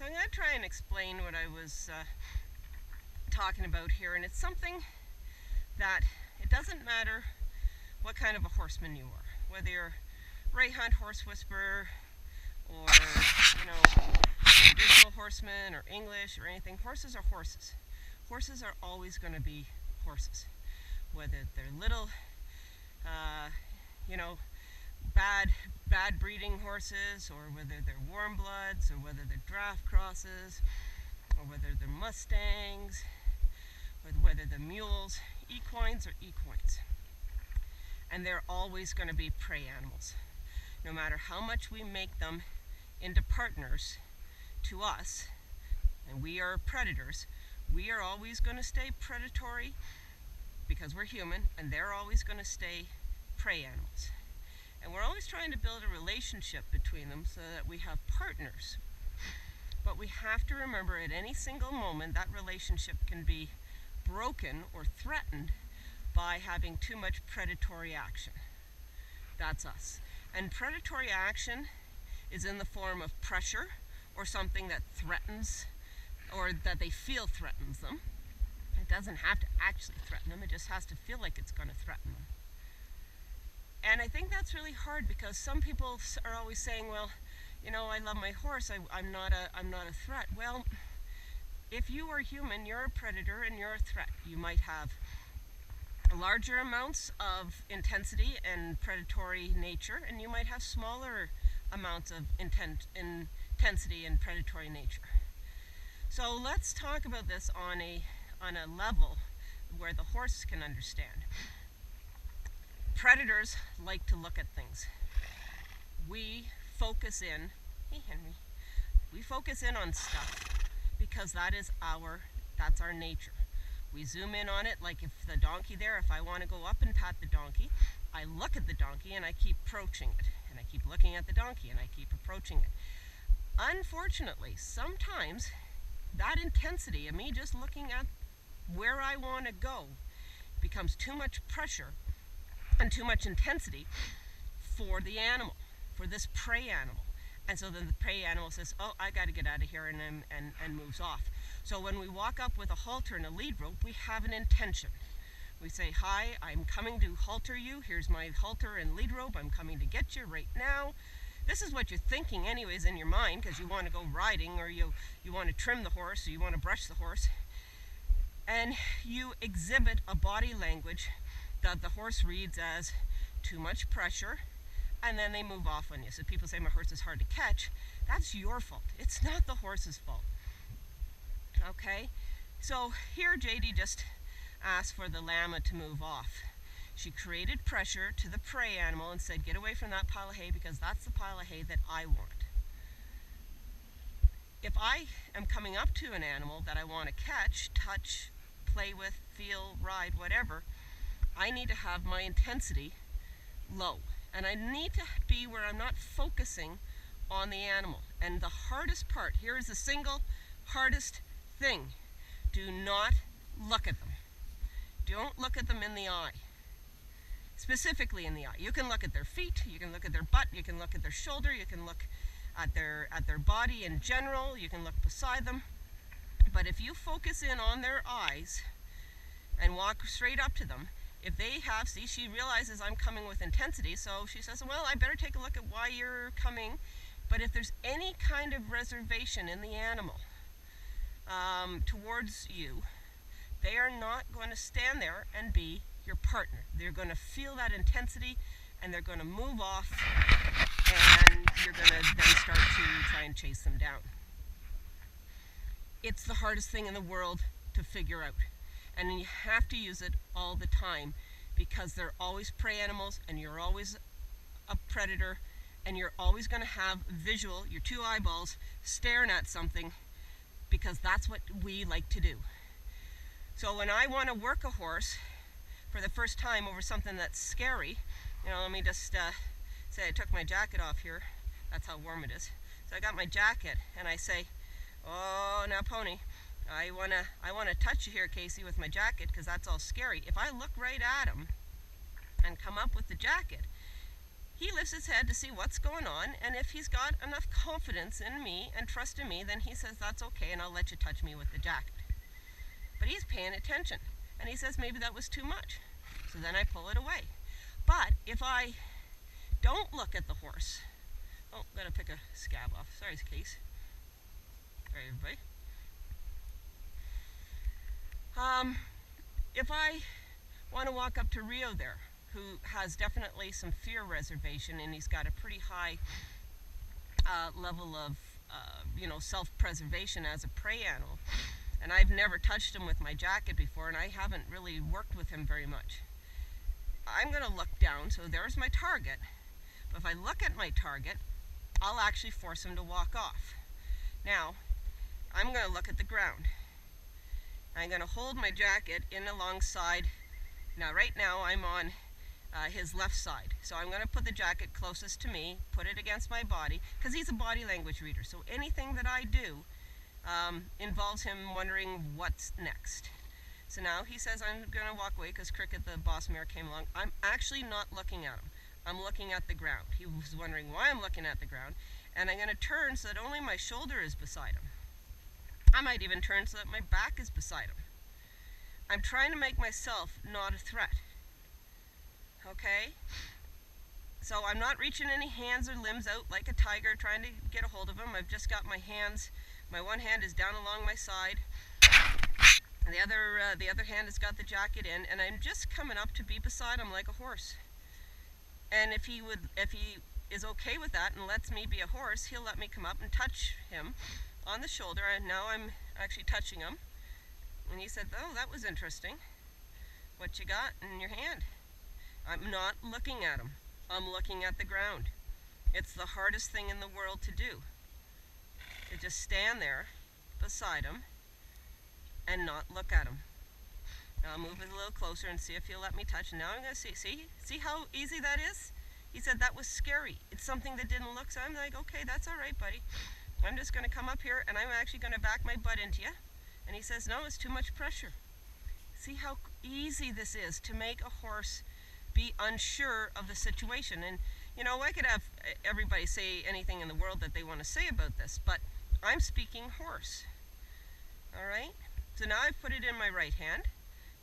So I'm going to try and explain what I was talking about here, and it's something that it doesn't matter what kind of a horseman you are, whether you're right hunt, horse whisperer, or traditional horseman or English or anything. Horses are horses. Horses are always going to be horses, whether they're little, bad breeding horses, or whether they're warm bloods, or whether they're draft crosses, or whether they're Mustangs, or whether they're mules. Equines are equines, and they're always going to be prey animals. No matter how much we make them into partners to us, and we are predators, we are always going to stay predatory because we're human, and they're always going to stay prey animals. And we're always trying to build a relationship between them so that we have partners. But we have to remember at any single moment that relationship can be broken or threatened by having too much predatory action. That's us. And predatory action is in the form of pressure or something that threatens, or that they feel threatens them. It doesn't have to actually threaten them, it just has to feel like it's going to threaten them. And I think that's really hard because some people are always saying, well, I love my horse, I'm not a threat. Well, if you are human, you're a predator and you're a threat. You might have larger amounts of intensity and predatory nature, and you might have smaller amounts of intensity and predatory nature. So let's talk about this on a level where the horse can understand. Predators like to look at things. We focus in, hey Henry, we focus in on stuff because that's our nature. We zoom in on it, like if the donkey there, if I want to go up and pat the donkey, I look at the donkey and I keep approaching it, and I keep looking at the donkey and I keep approaching it. Unfortunately, sometimes that intensity of me just looking at where I want to go becomes too much pressure and too much intensity for the animal, for this prey animal. And so then the prey animal says, oh, I got to get out of here, and moves off. So when we walk up with a halter and a lead rope, we have an intention. We say, hi, I'm coming to halter you. Here's my halter and lead rope. I'm coming to get you right now. This is what you're thinking anyways in your mind, because you want to go riding, or you want to trim the horse, or you want to brush the horse. And you exhibit a body language that the horse reads as too much pressure, and then they move off on you. So people say my horse is hard to catch. That's your fault. It's not the horse's fault. Okay? So here JD just asked for the llama to move off. She created pressure to the prey animal and said, get away from that pile of hay because that's the pile of hay that I want. If I am coming up to an animal that I want to catch, touch, play with, feel, ride, whatever, I need to have my intensity low. And I need to be where I'm not focusing on the animal. And the hardest part, here is the single hardest thing. Do not look at them. Don't look at them in the eye. Specifically in the eye. You can look at their feet, you can look at their butt, you can look at their shoulder, you can look at their body in general, you can look beside them. But if you focus in on their eyes and walk straight up to them, if they have, see, she realizes I'm coming with intensity, so she says, well, I better take a look at why you're coming. But if there's any kind of reservation in the animal towards you, they are not going to stand there and be your partner. They're going to feel that intensity, and they're going to move off, and you're going to then start to try and chase them down. It's the hardest thing in the world to figure out. And you have to use it all the time because they're always prey animals, and you're always a predator, and you're always going to have visual, your two eyeballs staring at something, because that's what we like to do. So when I want to work a horse for the first time over something that's scary, let me just say I took my jacket off here. That's how warm it is. So I got my jacket, and I say, oh, now pony, I wanna touch you here, Casey, with my jacket, because that's all scary. If I look right at him and come up with the jacket, he lifts his head to see what's going on, and if he's got enough confidence in me and trust in me, then he says, that's okay, and I'll let you touch me with the jacket. But he's paying attention, and he says, maybe that was too much. So then I pull it away. But if I don't look at the horse, oh, gotta pick a scab off. Sorry, Case. Sorry, everybody. If I want to walk up to Rio there, who has definitely some fear reservation, and he's got a pretty high level of, self-preservation as a prey animal, and I've never touched him with my jacket before, and I haven't really worked with him very much. I'm going to look down, so there's my target. But if I look at my target, I'll actually force him to walk off. Now, I'm going to look at the ground. I'm going to hold my jacket in alongside. Now, right now, I'm on his left side. So I'm going to put the jacket closest to me, put it against my body, because he's a body language reader. So anything that I do involves him wondering what's next. So now he says I'm going to walk away because Cricket, the boss mare, came along. I'm actually not looking at him. I'm looking at the ground. He was wondering why I'm looking at the ground. And I'm going to turn so that only my shoulder is beside him. I might even turn so that my back is beside him. I'm trying to make myself not a threat. Okay? So I'm not reaching any hands or limbs out like a tiger trying to get a hold of him. I've just got my hands, my one hand is down along my side. And the other hand has got the jacket in, and I'm just coming up to be beside him like a horse. And if he is okay with that and lets me be a horse, he'll let me come up and touch him on the shoulder, and now I'm actually touching him. And he said, oh, that was interesting. What you got in your hand? I'm not looking at him. I'm looking at the ground. It's the hardest thing in the world to do. To just stand there beside him and not look at him. Now I'll move it a little closer and see if he'll let me touch. And now I'm going to see how easy that is? He said that was scary. It's something that didn't look, so I'm like, okay, that's all right, buddy. I'm just going to come up here and I'm actually going to back my butt into you. And he says, no, it's too much pressure. See how easy this is to make a horse be unsure of the situation. And, you know, I could have everybody say anything in the world that they want to say about this, but I'm speaking horse. All right? So now I've put it in my right hand,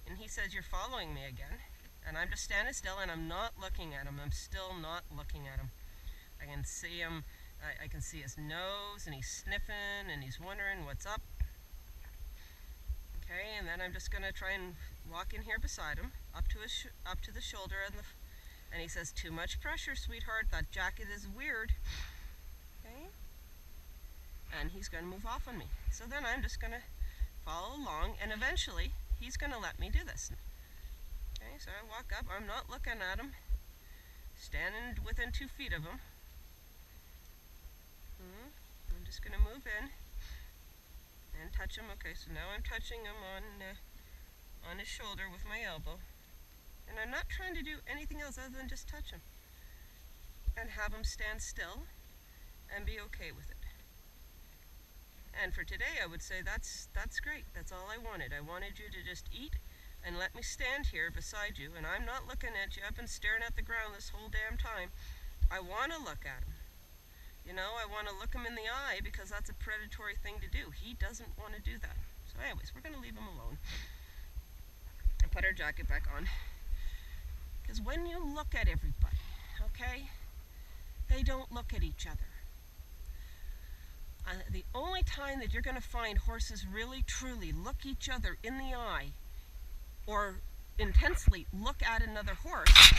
and he says, you're following me again. And I'm just standing still, and I'm not looking at him. I'm still not looking at him. I can see him. I can see his nose, and he's sniffing, and he's wondering what's up. Okay, and then I'm just going to try and walk in here beside him, up to the shoulder, and he says, too much pressure, sweetheart. That jacket is weird. Okay, and he's going to move off on me. So then I'm just going to follow along, and eventually he's going to let me do this. Okay, so I walk up. I'm not looking at him, standing within 2 feet of him. I'm just going to move in and touch him. Okay, so now I'm touching him on his shoulder with my elbow. And I'm not trying to do anything else other than just touch him. And have him stand still and be okay with it. And for today, I would say that's great. That's all I wanted. I wanted you to just eat and let me stand here beside you. And I'm not looking at you. I've been staring at the ground this whole damn time. I want to look at him. You know, I want to look him in the eye because that's a predatory thing to do. He doesn't want to do that. So anyways, we're going to leave him alone. And put our jacket back on. Because when you look at everybody, okay, they don't look at each other. The only time that you're going to find horses really, truly look each other in the eye or intensely look at another horse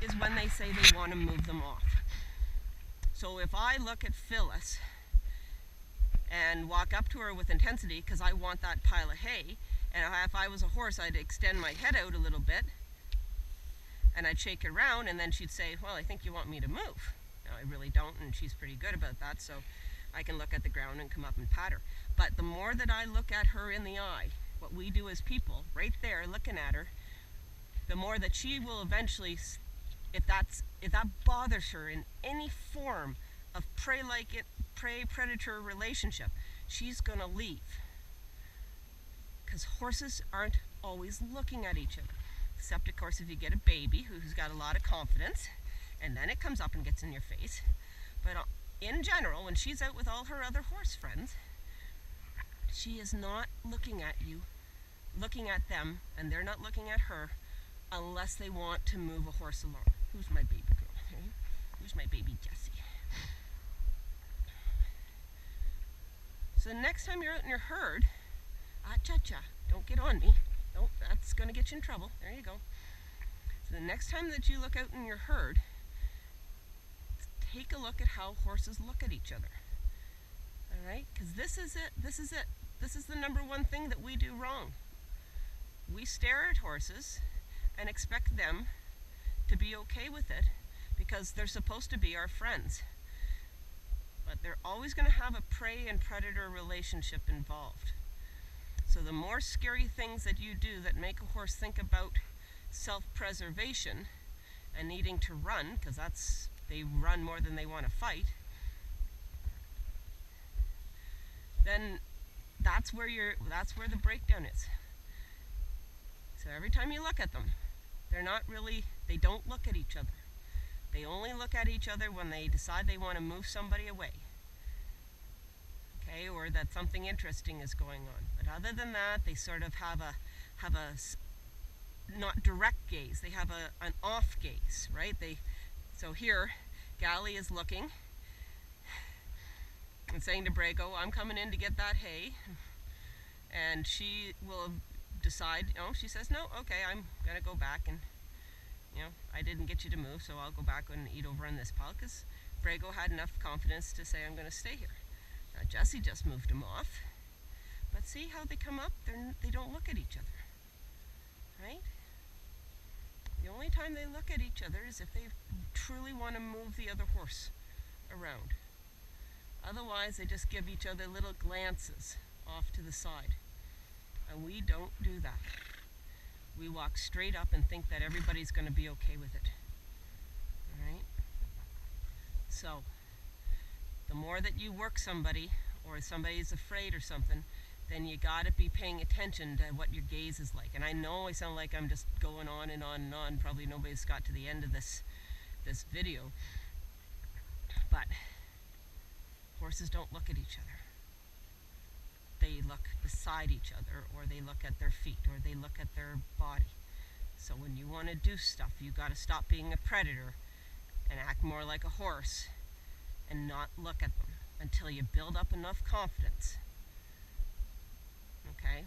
is when they say they want to move them off. So if I look at Phyllis and walk up to her with intensity because I want that pile of hay, and if I was a horse, I'd extend my head out a little bit and I'd shake it around, and then she'd say, well, I think you want me to move. No, I really don't, and she's pretty good about that, so I can look at the ground and come up and pat her. But the more that I look at her in the eye, what we do as people, right there looking at her, the more that she will eventually, if that bothers her in any form of prey-predator relationship, she's going to leave. Because horses aren't always looking at each other. Except, of course, if you get a baby who's got a lot of confidence and then it comes up and gets in your face. But in general, when she's out with all her other horse friends, she is not looking at you, looking at them, and they're not looking at her unless they want to move a horse along. Who's my baby girl? Okay? Who's my baby Jessie? So the next time you're out in your herd, cha-cha, don't get on me. Don't, that's going to get you in trouble. There you go. So the next time that you look out in your herd, take a look at how horses look at each other. All right? Because this is it. This is it. This is the number one thing that we do wrong. We stare at horses and expect them to be okay with it because they're supposed to be our friends. But they're always going to have a prey and predator relationship involved. So the more scary things that you do that make a horse think about self-preservation and needing to run, because they run more than they want to fight, then that's where the breakdown is. So every time you look at them, they don't look at each other. They only look at each other when they decide they want to move somebody away. Okay, or that something interesting is going on. But other than that, they sort of have a not direct gaze. They have an off gaze, right? So here, Gally is looking and saying to Brago, "I'm coming in to get that hay," and she will decide. She says, "No, okay, I'm gonna go back and." I didn't get you to move, so I'll go back and eat over on this pile, because Brago had enough confidence to say, I'm going to stay here. Now, Jessie just moved him off, but see how they come up? They don't look at each other, right? The only time they look at each other is if they truly want to move the other horse around. Otherwise, they just give each other little glances off to the side, and we don't do that. We walk straight up and think that everybody's going to be okay with it. All right? So, the more that you work somebody, or somebody's afraid or something, then you got to be paying attention to what your gaze is like. And I know I sound like I'm just going on and on and on. Probably nobody's got to the end of this video. But horses don't look at each other. They look beside each other, or they look at their feet, or they look at their body. So when you want to do stuff, you got to stop being a predator and act more like a horse and not look at them until you build up enough confidence. Okay?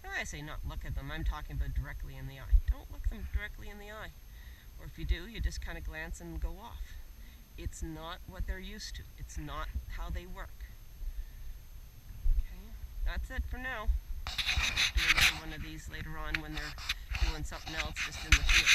When I say not look at them, I'm talking about directly in the eye. Don't look them directly in the eye. Or if you do, you just kind of glance and go off. It's not what they're used to. It's not how they work. That's it for now. I'll do another one of these later on when they're doing something else just in the field.